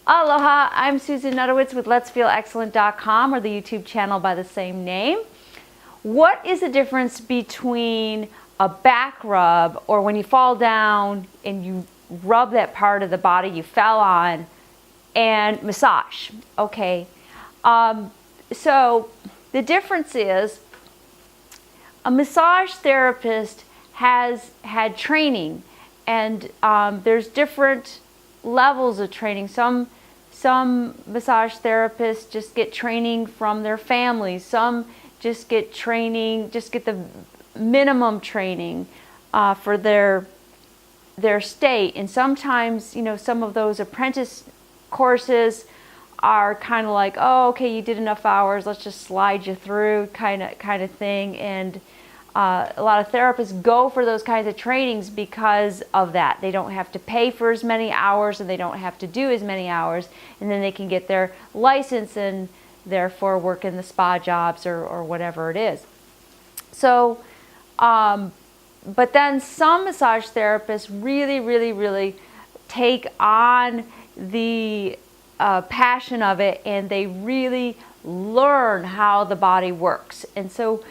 Aloha, I'm Susan Nutowitz with letsfeelexcellent.com, or the YouTube channel by the same name. What is the difference between a back rub, or when you fall down and you rub that part of the body you fell on, and massage? Okay, so the difference is a massage therapist has had training, and there's different levels of training. Some massage therapists just get training from their families. Some just get training, just get the minimum training for their state. And sometimes, you know, some of those apprentice courses are kind of like, oh, okay, you did enough hours, let's just slide you through, kind of thing. And a lot of therapists go for those kinds of trainings because of that. They don't have to pay for as many hours, and they don't have to do as many hours, and then they can get their license and therefore work in the spa jobs or whatever it is. So, but then some massage therapists really take on the passion of it, and they really learn how the body works. And so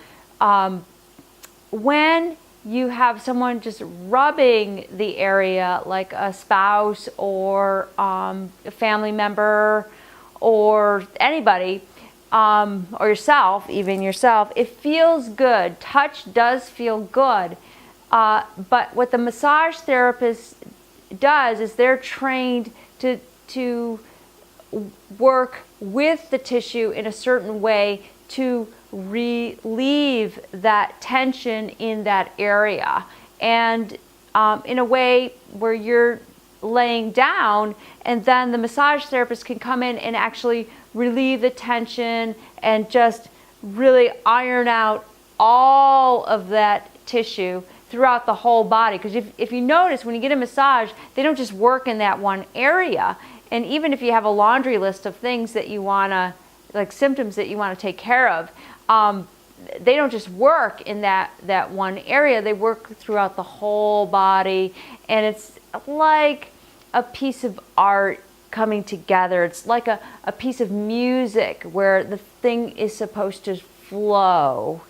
when you have someone just rubbing the area, like a spouse or a family member or anybody, or yourself, even yourself, it feels good. Touch does feel good. But what the massage therapist does is they're trained to work with the tissue in a certain way to relieve that tension in that area, and in a way where you're laying down, and then the massage therapist can come in and actually relieve the tension and just really iron out all of that tissue throughout the whole body. Because if you notice, when you get a massage, they don't just work in that one area. And even if you have a laundry list of things that you want to, like symptoms that you want to take care of, they don't just work in that one area. They work throughout the whole body, and it's like a piece of art coming together. It's like a piece of music where the thing is supposed to flow.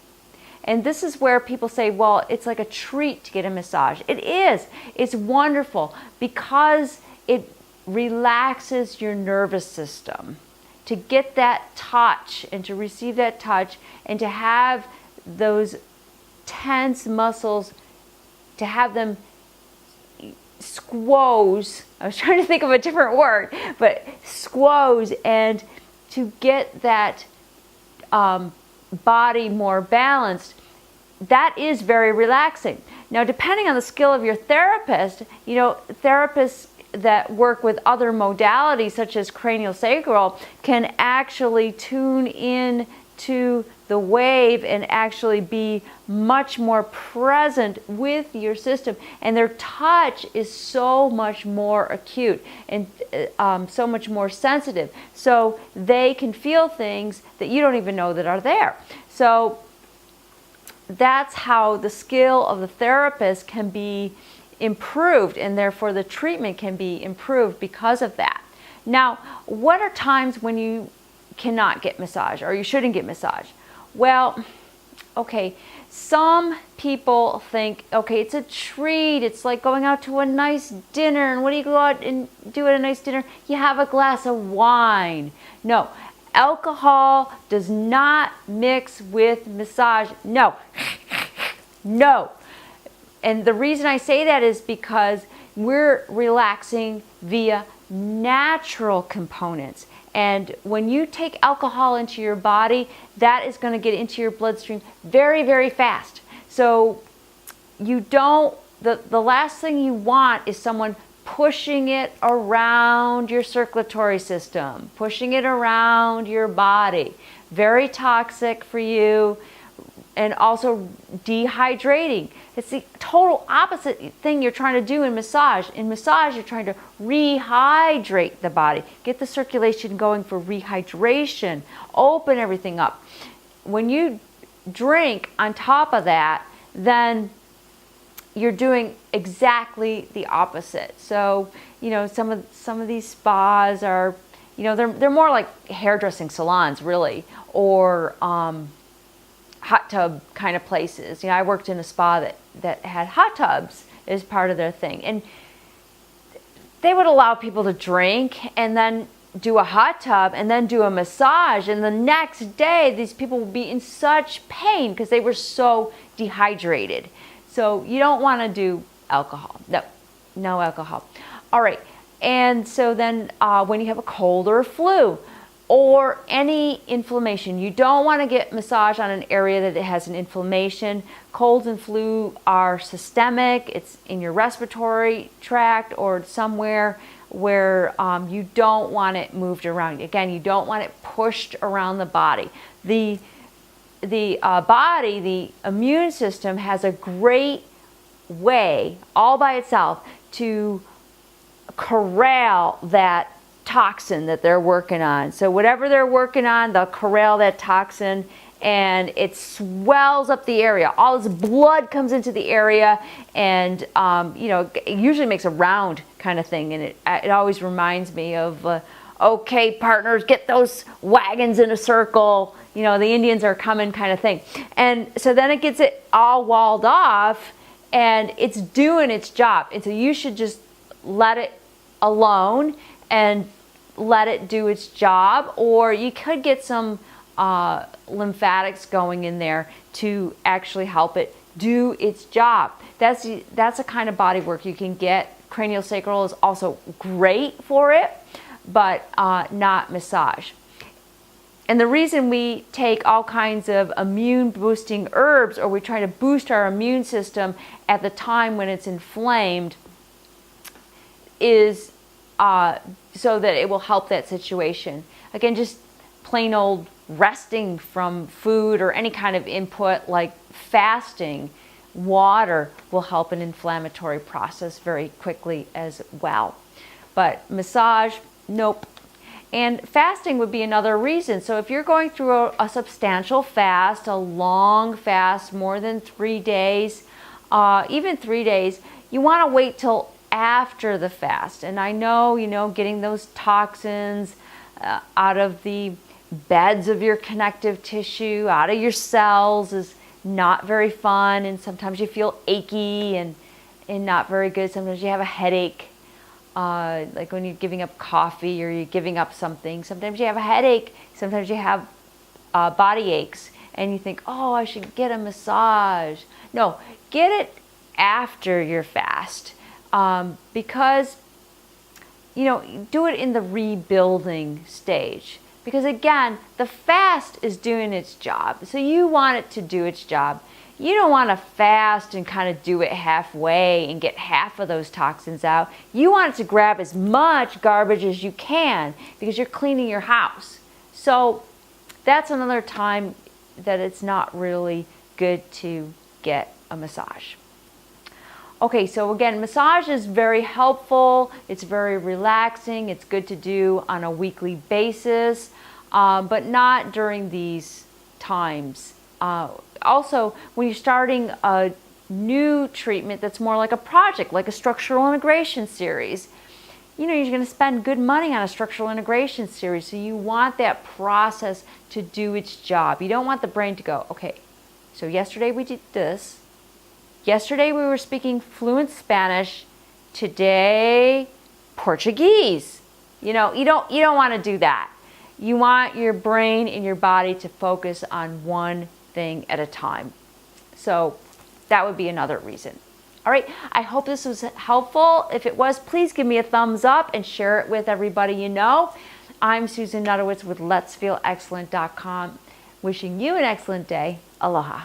And this is where people say, well, it's like a treat to get a massage. It is. It's wonderful because it relaxes your nervous system. To get that touch and to receive that touch and to have those tense muscles, to have them squoze. I was trying to think of a different word, but squoze, and to get that body more balanced, that is very relaxing. Now, depending on the skill of your therapist, you know, therapists that work with other modalities such as craniosacral can actually tune in to the wave and actually be much more present with your system, and their touch is so much more acute and so much more sensitive, so they can feel things that you don't even know that are there. So that's how the skill of the therapist can be improved, and therefore the treatment can be improved because of that. Now, what are times when you cannot get massage or you shouldn't get massage? Well, okay, some people think, okay, it's a treat. It's like going out to a nice dinner. And what do you go out and do at a nice dinner? You have a glass of wine. No, alcohol does not mix with massage. No, no. And the reason I say that is because we're relaxing via natural components. And when you take alcohol into your body, that is going to get into your bloodstream very fast. So you don't, the last thing you want is someone pushing it around your circulatory system, pushing it around your body. Very toxic for you, and also dehydrating. It's the total opposite thing you're trying to do in massage. In massage, you're trying to rehydrate the body, get the circulation going for rehydration, open everything up. When you drink on top of that, then you're doing exactly the opposite. So, some of these spas are, they're more like hairdressing salons, really, or hot tub kind of places. I worked in a spa that had hot tubs as part of their thing, and they would allow people to drink and then do a hot tub and then do a massage, and the next day these people would be in such pain because they were so dehydrated. So you don't want to do alcohol. No alcohol. All right. And so then when you have a cold or a flu or any inflammation, you don't want to get massage on an area that it has an inflammation. Colds and flu are systemic. It's in your respiratory tract or somewhere where you don't want it moved around. Again, you don't want it pushed around the body. The body, the immune system, has a great way all by itself to corral that toxin that they're working on. So whatever they're working on, they'll corral that toxin, and it swells up the area. All this blood comes into the area, and it usually makes a round kind of thing. And it always reminds me of okay, partners, get those wagons in a circle. The Indians are coming kind of thing. And so then it gets it all walled off, and it's doing its job. And so you should just let it alone and let it do its job. Or you could get some lymphatics going in there to actually help it do its job. That's a kind of body work you can get. Craniosacral is also great for it, but not massage. And the reason we take all kinds of immune boosting herbs, or we try to boost our immune system at the time when it's inflamed, is so that it will help that situation. Again, just plain old resting from food or any kind of input like fasting, water will help an inflammatory process very quickly as well. But massage, nope. And fasting would be another reason. So if you're going through a substantial fast, a long fast, more than 3 days, even 3 days, you want to wait till after the fast. And I know, getting those toxins out of the beds of your connective tissue, out of your cells, is not very fun. And sometimes you feel achy and not very good. Sometimes you have a headache. Like when you're giving up coffee or you're giving up something. Sometimes you have a headache. Sometimes you have body aches. And you think, oh, I should get a massage. No, get it after your fast. Because, do it in the rebuilding stage. Because again, the fast is doing its job. So you want it to do its job. You don't want to fast and kind of do it halfway and get half of those toxins out. You want it to grab as much garbage as you can because you're cleaning your house. So that's another time that it's not really good to get a massage. Okay, so again, massage is very helpful. It's very relaxing. It's good to do on a weekly basis, but not during these times. Also, when you're starting a new treatment that's more like a project, like a structural integration series, you're going to spend good money on a structural integration series. So you want that process to do its job. You don't want the brain to go, okay, so yesterday we did this. Yesterday we were speaking fluent Spanish. Today, Portuguese. You don't want to do that. You want your brain and your body to focus on one thing at a time. So that would be another reason. All right, I hope this was helpful. If it was, please give me a thumbs up and share it with everybody you know. I'm Susan Nutowitz with Let'sFeelExcellent.com, wishing you an excellent day. Aloha.